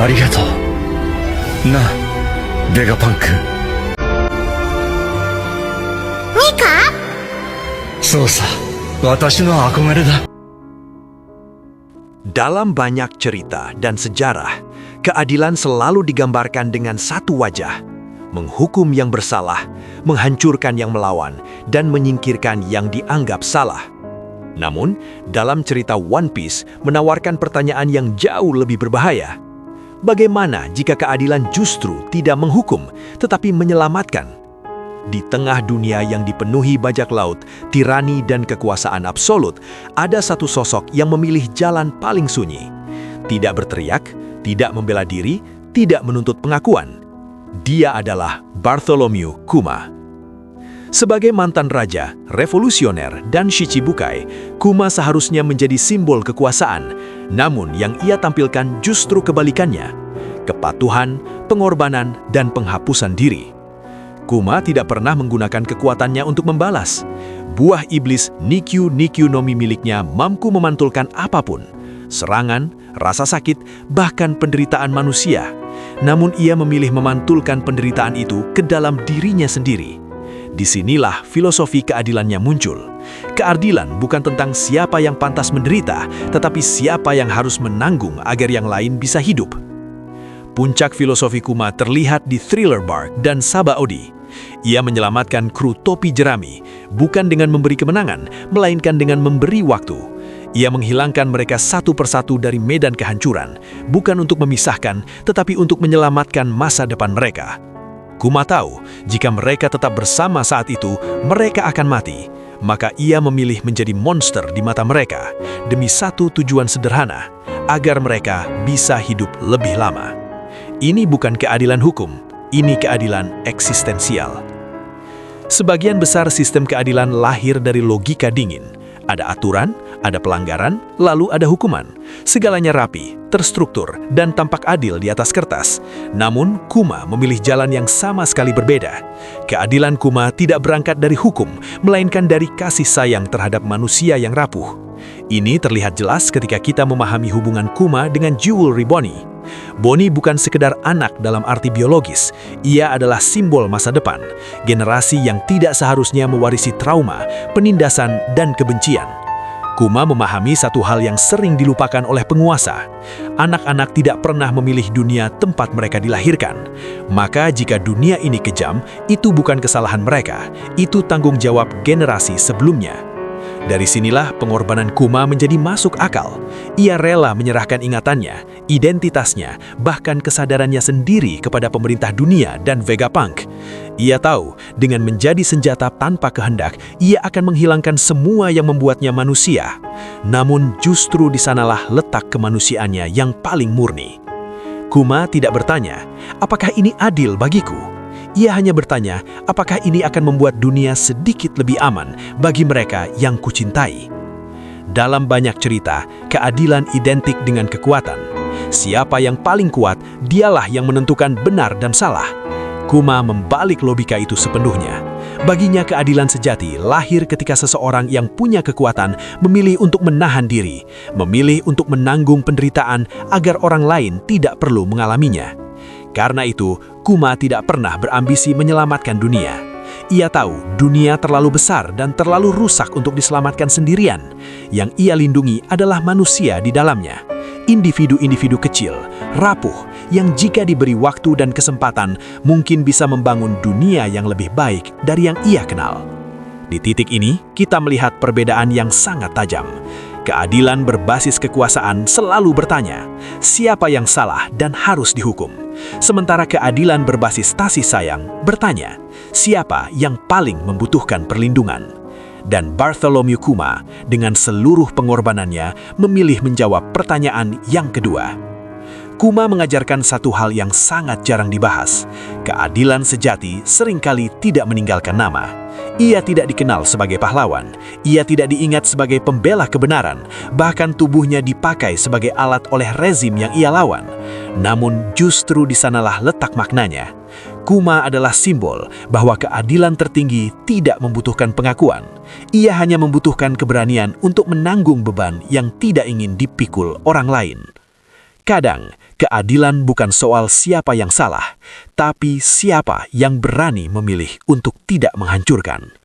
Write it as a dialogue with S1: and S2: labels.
S1: ありがとう。なあ、ベガパンク。
S2: ニカ？
S1: そうさ、私の憧れだ。
S3: Dalam banyak cerita dan sejarah, keadilan selalu digambarkan dengan satu wajah. Menghukum yang bersalah, menghancurkan yang melawan, dan menyingkirkan yang dianggap salah. Namun, dalam cerita One Piece menawarkan pertanyaan yang jauh lebih berbahaya. Bagaimana jika keadilan justru tidak menghukum, tetapi menyelamatkan? Di tengah dunia yang dipenuhi bajak laut, tirani, dan kekuasaan absolut, ada satu sosok yang memilih jalan paling sunyi. Tidak berteriak, tidak membela diri, tidak menuntut pengakuan. Dia adalah Bartholomew Kuma. Sebagai mantan raja, revolusioner, dan Shichibukai, Kuma seharusnya menjadi simbol kekuasaan. Namun yang ia tampilkan justru kebalikannya. Kepatuhan, pengorbanan, dan penghapusan diri. Kuma tidak pernah menggunakan kekuatannya untuk membalas. Buah iblis Nikyu Nikyu no Mi miliknya mampu memantulkan apapun. Serangan, rasa sakit, bahkan penderitaan manusia. Namun ia memilih memantulkan penderitaan itu ke dalam dirinya sendiri. Disinilah filosofi keadilannya muncul. Keadilan bukan tentang siapa yang pantas menderita, tetapi siapa yang harus menanggung agar yang lain bisa hidup. Puncak filosofi Kuma terlihat di Thriller Bark dan Sabaody. Ia menyelamatkan kru topi jerami, bukan dengan memberi kemenangan, melainkan dengan memberi waktu. Ia menghilangkan mereka satu persatu dari medan kehancuran, bukan untuk memisahkan, tetapi untuk menyelamatkan masa depan mereka. Kuma tahu, jika mereka tetap bersama saat itu, mereka akan mati. Maka ia memilih menjadi monster di mata mereka, demi satu tujuan sederhana, agar mereka bisa hidup lebih lama. Ini bukan keadilan hukum, ini keadilan eksistensial. Sebagian besar sistem keadilan lahir dari logika dingin. Ada aturan, ada pelanggaran, lalu ada hukuman. Segalanya rapi, terstruktur, dan tampak adil di atas kertas. Namun, Kuma memilih jalan yang sama sekali berbeda. Keadilan Kuma tidak berangkat dari hukum, melainkan dari kasih sayang terhadap manusia yang rapuh. Ini terlihat jelas ketika kita memahami hubungan Kuma dengan Jewelry Bonnie. Bonnie bukan sekedar anak dalam arti biologis, ia adalah simbol masa depan, generasi yang tidak seharusnya mewarisi trauma, penindasan, dan kebencian. Kuma memahami satu hal yang sering dilupakan oleh penguasa. Anak-anak tidak pernah memilih dunia tempat mereka dilahirkan. Maka jika dunia ini kejam, itu bukan kesalahan mereka, itu tanggung jawab generasi sebelumnya. Dari sinilah pengorbanan Kuma menjadi masuk akal. Ia rela menyerahkan ingatannya, identitasnya, bahkan kesadarannya sendiri kepada pemerintah dunia dan Vegapunk. Ia tahu, dengan menjadi senjata tanpa kehendak, ia akan menghilangkan semua yang membuatnya manusia. Namun justru di sanalah letak kemanusiaannya yang paling murni. Kuma tidak bertanya, apakah ini adil bagiku? Ia hanya bertanya, apakah ini akan membuat dunia sedikit lebih aman bagi mereka yang kucintai? Dalam banyak cerita, keadilan identik dengan kekuatan. Siapa yang paling kuat, dialah yang menentukan benar dan salah. Kuma membalik logika itu sepenuhnya. Baginya keadilan sejati lahir ketika seseorang yang punya kekuatan memilih untuk menahan diri, memilih untuk menanggung penderitaan agar orang lain tidak perlu mengalaminya. Karena itu, Kuma tidak pernah berambisi menyelamatkan dunia. Ia tahu dunia terlalu besar dan terlalu rusak untuk diselamatkan sendirian. Yang ia lindungi adalah manusia di dalamnya. Individu-individu kecil, rapuh, yang jika diberi waktu dan kesempatan mungkin bisa membangun dunia yang lebih baik dari yang ia kenal. Di titik ini, kita melihat perbedaan yang sangat tajam. Keadilan berbasis kekuasaan selalu bertanya, siapa yang salah dan harus dihukum? Sementara keadilan berbasis kasih sayang bertanya, siapa yang paling membutuhkan perlindungan? Dan Bartholomew Kuma dengan seluruh pengorbanannya memilih menjawab pertanyaan yang kedua. Kuma mengajarkan satu hal yang sangat jarang dibahas. Keadilan sejati seringkali tidak meninggalkan nama. Ia tidak dikenal sebagai pahlawan, ia tidak diingat sebagai pembela kebenaran, bahkan tubuhnya dipakai sebagai alat oleh rezim yang ia lawan. Namun justru di sanalah letak maknanya. Kuma adalah simbol bahwa keadilan tertinggi tidak membutuhkan pengakuan. Ia hanya membutuhkan keberanian untuk menanggung beban yang tidak ingin dipikul orang lain. Kadang, Keadilan bukan soal siapa yang salah, tapi siapa yang berani memilih untuk tidak menghancurkan.